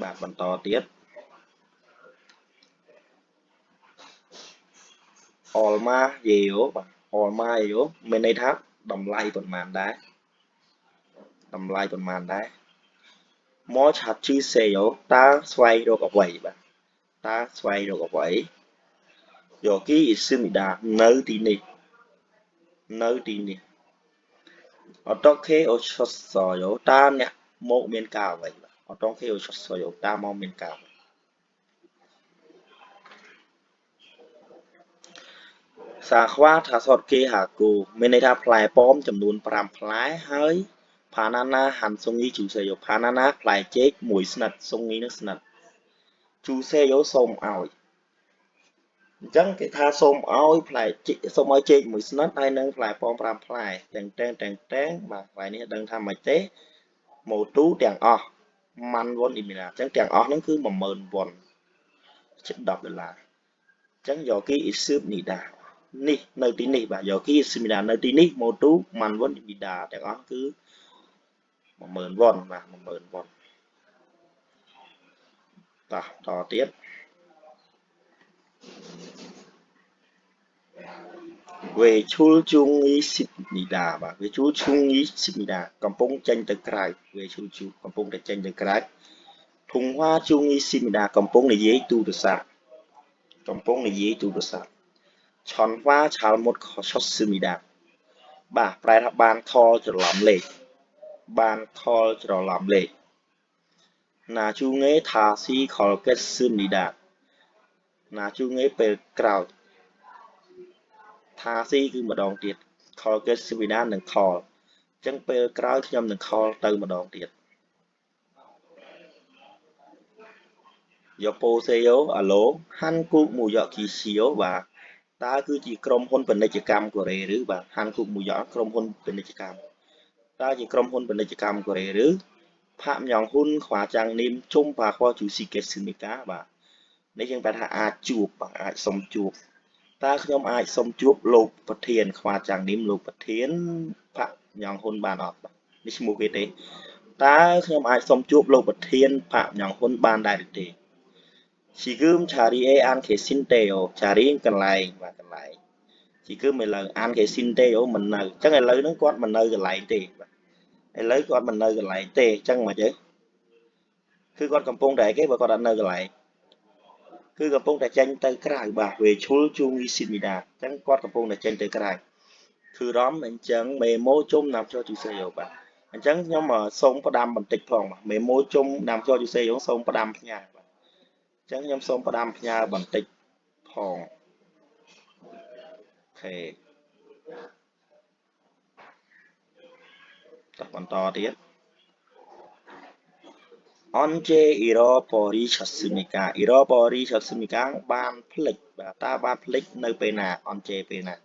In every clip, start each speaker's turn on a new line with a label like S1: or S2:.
S1: បាទបន្តទៀតអលម៉ាយេយ៉ូបាទអលម៉ាយេយ៉ូមានន័យថាតម្លៃប៉ុន្មានដែរមកឆាត់ជីសេយ៉ូតើស្វែងរកអ្វីបាទតើស្វែងរកអ្វីយោគីអ៊ីស៊ីមីដានៅទីនេះអត់តខេអូឆុសសយ៉ូតើអ្នកមកមានការអ្វីបាទអត់តខេអូឆុសសយ៉ូតើមកមានការអ្វីសាខ្វាថាសតគេហាគូមានន័យថាផ្លែប៉ោមចំនួន5ផ្លែហើយផាណាណាហាន់សុងញីជូសេយ៉ូផាណាណាផ្លែចេកមួយស្និតសុងញីនឹងស្និតជូសេយ៉ូសូមឲ្យអញ្ចឹងគេថាសូមឲ្យផ្លែចេកសូមឲ្យចេកមួយស្និតហើយនឹងផ្លែប៉ោម5ផ្លែតែងបាទផ្លែនេះដឹងថាមិនទេម៉ូទូទាំងអស់ម៉ាន់វ៉ុនអ៊ីមីណាអញ្ចឹងទាំងអស់ហ្នឹងគឺ10000វ៉ុនជិត$10អញ្ចឹងយកគីអ៊ីស៊ឺបនីដានេះនៅទីនេះបាទយកគីអ៊ីស៊ឺមីដានៅទីនេះម៉ូទូម៉ាន់វ៉ុនអ៊ីមីដាទាំងអស់គឺ10000វ៉ុនបាទ10000វ៉ុនតោះតទៀតវេឈុលជុងអ៊ីស៊ីមីដាបាទវេឈុលជុងអ៊ីស៊ីមីដាកំពុងចេញទៅក្រៅវេឈុលជុកំពុងតែចេញទៅក្រៅធុងហွာជុងអ៊ីស៊ីមីដាកំពុងនិយាយទូរស័ព្ទឆនវ៉ាឆាល់មុតខឆុសស៊ឺមីដាបាទប្រែថាបានខលច្រឡំលេខណាជូងេថាស៊ីខលកេតស៊ឺមីដាណាជូងេពេលក្រោយថាស៊ីគឺម្ដងទៀតខលកេតស៊ឺមីដានឹងខលអញ្ចឹងពេលក្រោយខ្ញុំនឹងខលទៅម្ដងទៀតយកពោសេយ៉ូអាឡូហាន់គូមូយ៉កគីស៊ីយ៉ូបាទតើគឺជាក្រុមហ៊ុនពាណិជ្ជកម្មកូរ៉េឬបាទហាន់គូមូយ៉កក្រុមហ៊ុនពាណិជ្ជកម្មតើជាក្រុមហ៊ុនពាណិជ្ជកម្មកូរ៉េឬផាក់ញ៉ងហ៊ុនខ្វាចាំងនីមជុំបាខ្វជូស៊ីកេស៊ឺមីកាបាទនេះយើងបែរថាអាចជួបបាទអាចសុំជួបតើខ្ញុំអាចសុំជួបលោកប្រធានខ្វាចាំងនីមលោកប្រធានផាក់ញ៉ងហ៊ុនបានអត់បាទនេះឈ្មោះគេទេតើខ្ញុំអាចសុំជួបលោកប្រធានផាក់ញ៉ងហ៊ុនបានដែរឬទេជីគឹមឆារីអេអានខេស៊ីនតេអូឆារីកន្លែងបាទកន្លែងជីគឹមឥឡូវអានខេស៊ីនតេអូមិននៅអញ្ចឹងឥឡូវហ្នឹងគាត់មិននៅកន្លែងទេបាទឥឡូវគាត់មិននៅកន្លែងទេអញ្ចឹងមកទេគឺគាត់កំពុងតែគេបើគាត់អត់នៅកន្លែងគឺកំពុងតែចេញទៅក្រៅបាទវេឈុលជូងវីស៊ីមីដាអញ្ចឹងគាត់កំពុងតែចេញទៅក្រៅគឺរំអញ្ចឹងមេម៉ូជុំណាំចោជូសេយ៉ូបាទអញ្ចឹងខ្ញុំសូមផ្ដាំបន្តិចផងបាទមេម៉ូជុំណាំចោជូសេយ៉ូសូមផ្ដាំផ្ញើបាទអញ្ចឹងខ្ញុំសូមផ្ដាំផ្ញើបន្តិចផងអូខេតបន្តទៀតអនជេអ៊ីរ៉ូប៉ូរីឆាស៊ឺមីកាអ៊ីរ៉ូប៉ូរីឆាស៊ឺមីកាបានផ្លិចបាទតើបានផ្លិចនៅពេលណាអនជេពេលណា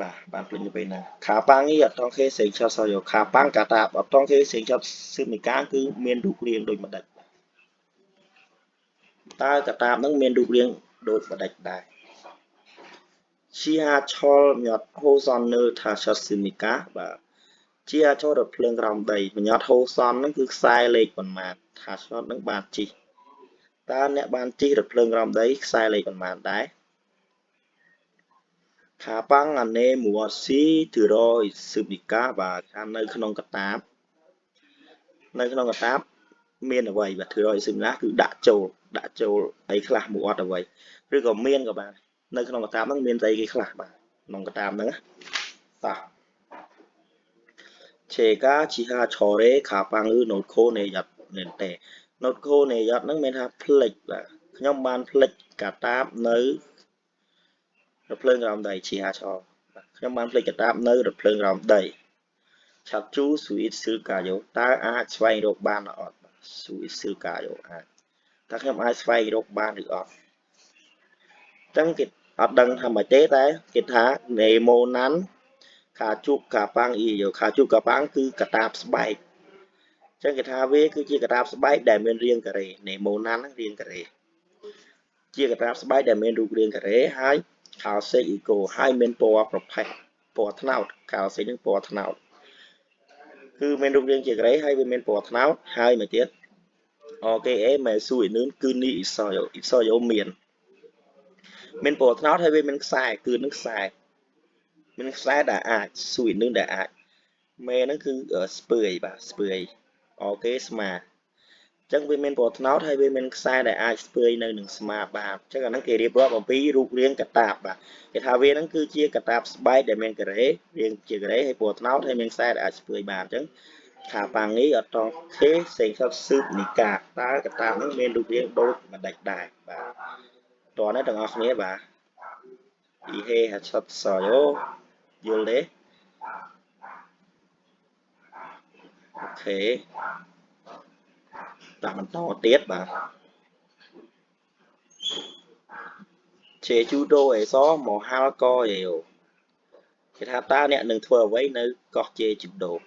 S1: បាទបានភ្លេចទៅពេលណាខាប៉ាំងនេះអត់តង់ខេសេងឆាត់សយោខាប៉ាំងកាតាអត់តង់ខេសេងឆាត់ស៊ឺមីកាគឺមានរូបរាងដូចម្ដេចតើកាតាបនឹងមានរូបរាងដូចម្ដេចដែរជាឆលញាត់ហូសននៅថាឆាត់ស៊ឺមីកាបាទជាឆលរថភ្លើងក្រោមដីបញ្ញត្តិហូសននឹងគឺខ្សែលេខប៉ុន្មានថាឆលនឹងបានជិះតើអ្នកបានជិះរថភ្លើងក្រោមដីខ្សែលេខប៉ុន្មានដែរខាប៉ាំងអានេមួស៊ីទីរយស៊ឺមីកាបាទខានៅក្នុងកតាបមានអ្វីបាទទីរយស៊ឺមីកាគឺដាក់ចូលអីខ្លះមួយអត់អ្វីឬក៏មានក៏បាននៅក្នុងកតាបហ្នឹងមានស្អីគេខ្លះបាទក្នុងកតាបហ្នឹងតោះឆេកាជីហាឆរេខាប៉ាំងឬណូតខូនេយ៉ាត់មែនទេណូតខូនេយ៉ាត់ហ្នឹងមានថាផ្លិចបាទខ្ញុំបានផ្លិចកតាបនៅរថភ្លើងក្រោមដីជីហាឆខ្ញុំបានផ្លេចកតាបនៅរថភ្លើងក្រោមដីឆាប់ជូស៊ូអ៊ីតស៊ឺកាយ៉ូតើអាចស្វែងរកបានឬអត់ស៊ូអ៊ីតស៊ឺកាយ៉ូអាចតើខ្ញុំអាចស្វែងរកបានឬអត់អញ្ចឹងគេអត់ដឹងថាម៉េចទេតែគេថានេម៉ូណាន់ខាជូបកាប៉ាំងអ៊ីយ៉ូខាជូបកាប៉ាំងគឺកតាបស្បែកអញ្ចឹងគេថាវាគឺជាកតាបស្បែកដែលមានរាងការ៉េនេម៉ូណាន់រាងការ៉េជាកតាបស្បែកដែលមានរូបរាងការ៉េហើយខោសេកអ៊ីកូហើយមានពណ៌ប្រផេះពណ៌ត្នោតខោសេកនឹងពណ៌ត្នោតគឺមានរូបរាងជាការ៉េហើយវាមានពណ៌ត្នោតហើយមួយទៀត ok em mà xui nướng cứ ní ít soi dấu miền bột nó hay bên mình xài cứ nước xài mình xài đã ai xui nướng đã ai mẹ nó cứ ở spray bà spray ok mà chẳng bên mình bột nó hay bên mình xài đã ai spray nơi đừng smart bà chắc là nó kể điệp đó bằng phí rụt riêng cả tạp bà cái thao viên nó cứ chia cả tạp bay để mình cái đấy riêng chia cái đấy hay bột nó hay mình xài đã ai spray bà chứ thả bằng ấy ở trong thế sinh sắp sư nị cả ta cái tạp nó bên rụt riêng đôi mà đạch đài bà toàn nó đừng học nghĩa bà ihe hạt sắp sỏi vô vô lấy ok tạm mình to tiết bà chế chú đô ấy gió màu hao co đều cái tháp ta nè đừng thua với nơi cọt chế chụp đồ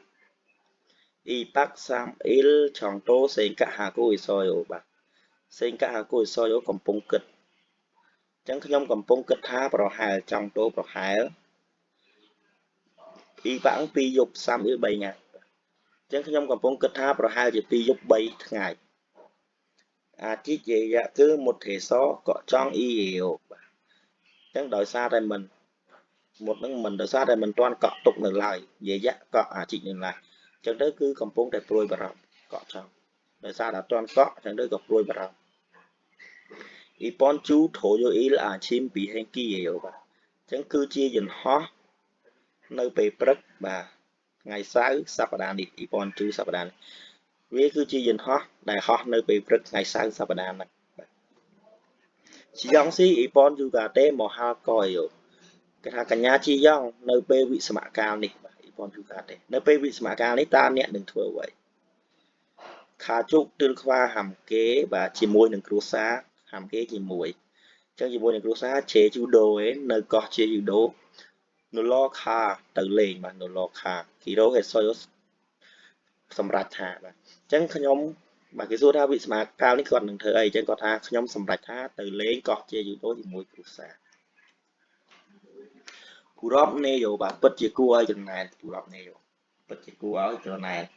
S1: y bắc sam il chọn tô sinh cả hà cô soi ổ bà sinh cả hà cô soi ổ cầm pung kịch chẳng nhom cầm pung kịch tha pro hài trong tô pro hài y bảng pi dục sam il bay nha chẳng nhom cầm pung kịch tha pro hài chỉ pi dục bay ngày à chỉ gì cứ một thể số có trong y hiểu chẳng đợi xa đây mình một năng mình đợi xa đây mình toàn cọ tục nữa lại dễ dàng cọ à chị nhìn lại chẳng đấy cứ cầm pung đẹp rồi bà rộng cọ trong đợi xa đã toàn cọ chẳng đấy gặp rồi bà rộng y pon chú thổ vô ý là chim bị hay kia hiểu bà chẳng cứ chia dần hóa nơi về prất bà ngày sáng sắp đàn đi y pon chú sắp đàn vì cứ chia dần hóa đại hóa nơi về prất ngày sáng sắp đàn này chỉ dòng si y pon chú gà tế mò ha coi hiểu cái thằng cả nhà chi dòng nơi về vị sạ cao này y pon chú gà tế nơi về vị sạ cao này ta nhẹ đừng thua vậy khá chúc tư khoa hàm kế và chỉ môi đừng cứu xá hàm kế chỉ mùi chẳng chỉ môi đừng cứu xá chế chú đồ ấy nơi có chế chú đồ nó lo kha tự lên mà nó lo kha thì đó hệ soi sầm rạch hạ mà chẳng nhóm mà cái số tha vị mà cao ní còn đừng thở ấy chẳng có tha nhóm sầm rạch hạ tự lên có chế chú đồ thì mùi cứu xá cú rót nè dù bà bất chế cua ở trên này cú rót nè dù bất chế cua ở trên này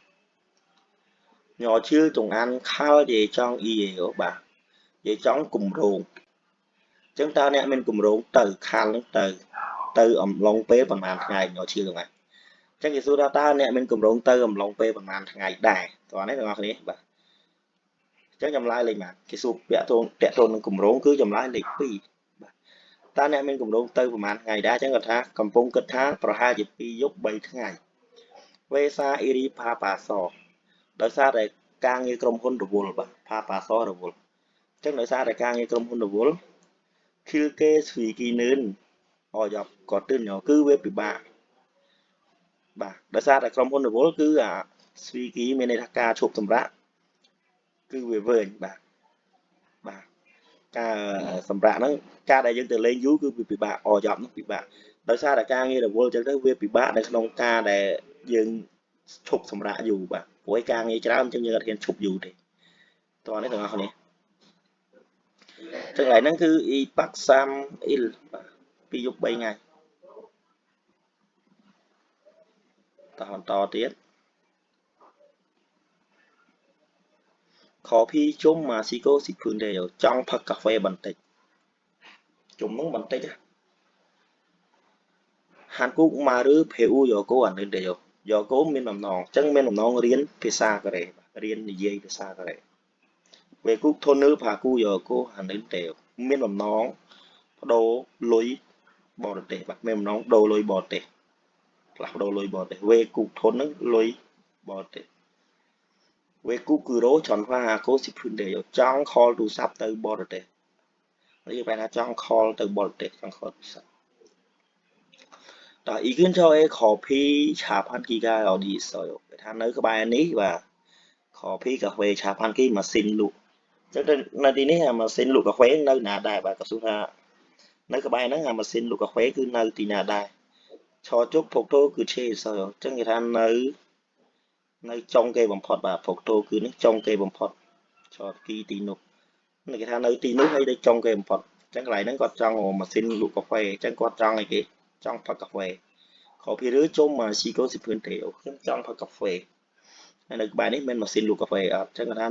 S1: nhỏ chưa tùng ăn khao về trong y hiểu bà về trong cùng ruộng chúng ta nè mình cùng ruộng từ khăn từ từ ẩm long pé bằng màn ngày nhỏ chưa tùng ăn chắc cái số ta nè mình cùng ruộng từ ẩm long pé bằng màn ngày đài toàn đấy là này bà chắc nhầm lại liền mà cái số vẽ tôn cùng ruộng cứ nhầm lại lịch pi ta nè mình cùng ruộng từ bằng màn ngày đã chẳng có tha cầm phong kết tha pro hai dịp pi giúp 7 ngày về xa iri pa pa so đỡ xa để càng như cầm hôn đồ vùl bà pa pa so đồ vùl chắc nói xa để càng như cầm hôn đồ vùl khi kê suy kỳ nến họ dọc có tên nhỏ cứ với bị bà đỡ xa để cầm hôn đồ vùl cứ suy kỳ bên đây ca chụp tầm rã cứ về vơi bà ca tầm rã nó ca đại dân từ lên dưới cứ bị họ dọc nó bị đỡ xa để ca như là vùl chắc đấy về bị để không ca để dân chụp tầm rã dù bà với ca như cháo trong như là hiện chụp dù thì toàn đấy thằng này chẳng lại nó cứ y bắc sam il ví dụ 7 ngày ta hoàn to tiết khó phi chung mà si cô xịt phương đều trong thật cà phê bằng tịch chúng nó bằng tịch Hàn Quốc mà rứ phê u dò cố ảnh lên đều dò cố miền nằm nòng chẳng miền nằm nòng riêng phê xa cái này riêng dây phê xa cái này về quốc thôn nữ phá cu dò cố hàn lên đều miền nằm nòng đồ lối bò tệ bạc miền nằm nòng đồ lối bò tệ là đồ lối bò tệ về quốc thôn nữ lối bò tệ về cú cứ đó chọn hoa cố xịt phương đều trong call to sắp từ bò tệ bây giờ bạn đã trong call từ bò tệ trong call sắp đó ý kiến cho em copy chả pan kia ở đi rồi tham nơi các bài này và copy cà phê chả pan kia mà xin lụ cho nên là đi này mà xin lụ cà phê nơi nào đại và các số ra nơi các bài nó mà xin lụ cà phê cứ nơi thì nào đại cho chúc photo cứ chê rồi cho người ta nơi nơi trong cây bằng phật và photo cứ nó trong cây bằng phật cho kỳ tí nụ người ta nơi tí nụ hay đây trong cây bằng phật chẳng lại nó có trong mà xin lụ cà phê chẳng có trong này kia trong phật cà phê khó phía dưới chung mà chỉ có 10 triệu trong phật cà phê ហើយនៅក្បែរនេះមានម៉ាស៊ីនលក់កាហ្វេអត់អញ្ចឹងគាត់ថា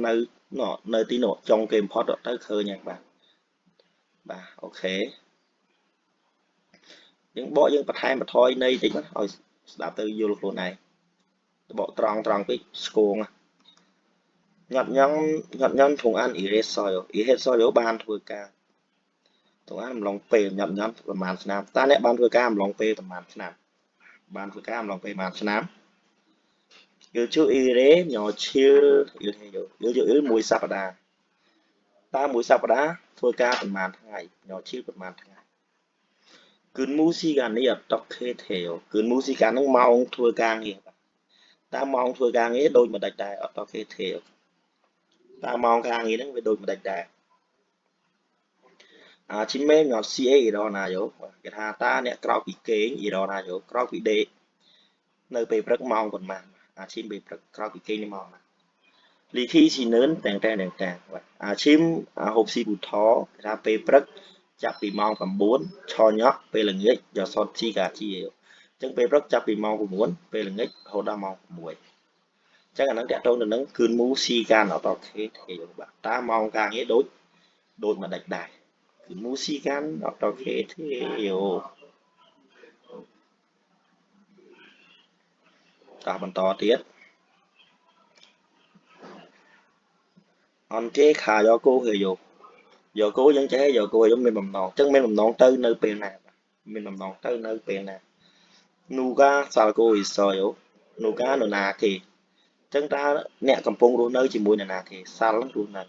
S1: នៅទីនោះចុងគេ import ទៅឃើញហ្នឹងបាទអូខេយើងបកយើងបន្ថែមបន្ថយន័យតិចមកឲ្យស្ដាប់ទៅយល់ខ្លួនឯងបកត្រង់ពេកស្គងញាត់ញ៉ាំធុងអាន erase soil បានធ្វើការធុងអានអំឡុងពេលញាត់ប្រហែលឆ្នាំតើអ្នកបានធ្វើការអំឡុងពេលប្រហែលឆ្នាំបានធ្វើការអំឡុងពេលប្រហែលឆ្នាំយល់ជួ erase ញ៉ោឈៀលយល់មួយសប្តាហ៍តើមួយសប្តាហ៍ធ្វើការប្រហែលថ្ងៃញ៉ោឈៀលប្រហែលថ្ងៃគឺmúsicaនេះអត់តខេទេគឺmúsicaហ្នឹងម៉ោងធ្វើការងារតើម៉ោងធ្វើការងារដូចមិនដាច់ដែរអត់តខេទេតើម៉ោងការងារហ្នឹងវាដូចមិនដាច់ដែរChime ngọt CA đó nào dấu cái thà ta nèក្រោកពីគេង ý đó nào dấu ក្រោកពីដេកនៅពេលព្រឹកម៉ោងប៉ុន្មានឈីមពេលព្រឹកក្រោកពីគេងនេះម៉ោងណាលីខីស៊ីនឿនតែងឈីមហូបស៊ីប៊ូថគេថាពេលព្រឹកចាប់ពីម៉ោង9ឆញក់ពេលល្ងាចយកសតជីកាជីអញ្ចឹងពេលព្រឹកចាប់ពីម៉ោង9ពេលល្ងាចរហូតដល់ម៉ោង6អញ្ចឹងអាហ្នឹងតាក់ទងទៅនឹងគឺមូស៊ីកានអត់ខេទេបាទតើម៉ោងការងារដូចមិនដាច់ដែរគឺ música អត់ខេទេតោះបន្តទៀតអនគេខាយកគោហេយកគោយើងចេះយកគោយើងមានបំណងអញ្ចឹងមានបំណងទៅនៅពេលណាមានបំណងទៅនៅពេលណា Nuga Salgo Isoyo Nuga នរណាគេអញ្ចឹងតើអ្នកកំពុងរស់នៅជាមួយនរណាគេសាល់រស់នៅ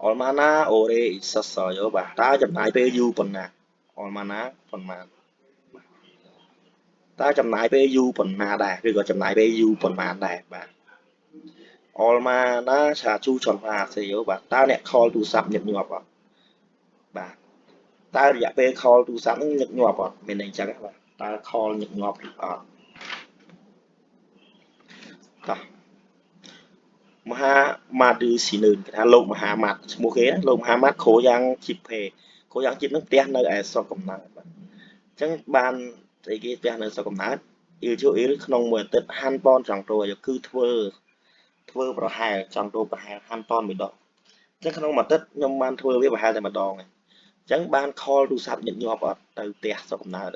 S1: Olmana Ore Isasoyo បាទតើចំណាយពេលយូរប៉ុណ្ណា Olmana ប៉ុន្មានតើចំណាយពេលយូរប៉ុណ្ណាដែរឬក៏ចំណាយពេលយូរប៉ុន្មានដែរបាទ Olmana ឆាជូចន់ផាសេយោបាទតើអ្នក call ទូរស័ព្ទញឹកញាប់អត់បាទតើរយៈពេល call ទូរស័ព្ទហ្នឹងញឹកញាប់អត់មានន័យអញ្ចឹងបាទតើ call ញឹកញាប់ឬអត់តោះមហាម៉ាឌឺស៊ីនឿនគេថាលោកមហាម៉ាត់ឈ្មោះគេលោកមហាម៉ាត់គ្រូយ៉ាងជីបភេគ្រូយ៉ាងជីបហ្នឹងផ្ទះនៅឯស្រុកកំណើតបាទអញ្ចឹងបានស្អីគេផ្ទះនៅស្រុកកំណើតអ៊ីលជូអ៊ីលក្នុងមួយអាទិត្យហាន់ប៉នចង់ទៅគឺធ្វើប្រហែលចង់ទៅប្រហែលហាន់ប៉នមួយដងអញ្ចឹងក្នុងមួយអាទិត្យខ្ញុំបានធ្វើវាប្រហែលតែម្ដងឯងអញ្ចឹងបាន call ទូរស័ព្ទញឹកញាប់អត់ទៅផ្ទះស្រុកកំណើត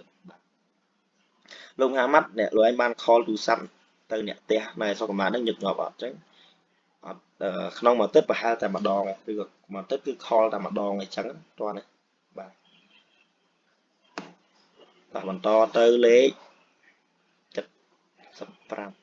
S1: លោកមហាម៉ាត់អ្នកលោកឯងបាន call ទូរស័ព្ទទៅអ្នកផ្ទះនៅស្រុកកំណើតហ្នឹងញឹកញាប់អត់អញ្ចឹងអត់ក្នុងមួយអាទិត្យប្រហែលតែម្ដងឬក៏មួយអាទិត្យគឺ call តែម្ដងអញ្ចឹងតោះនេះបាទតោះបន្តទៅលេខ75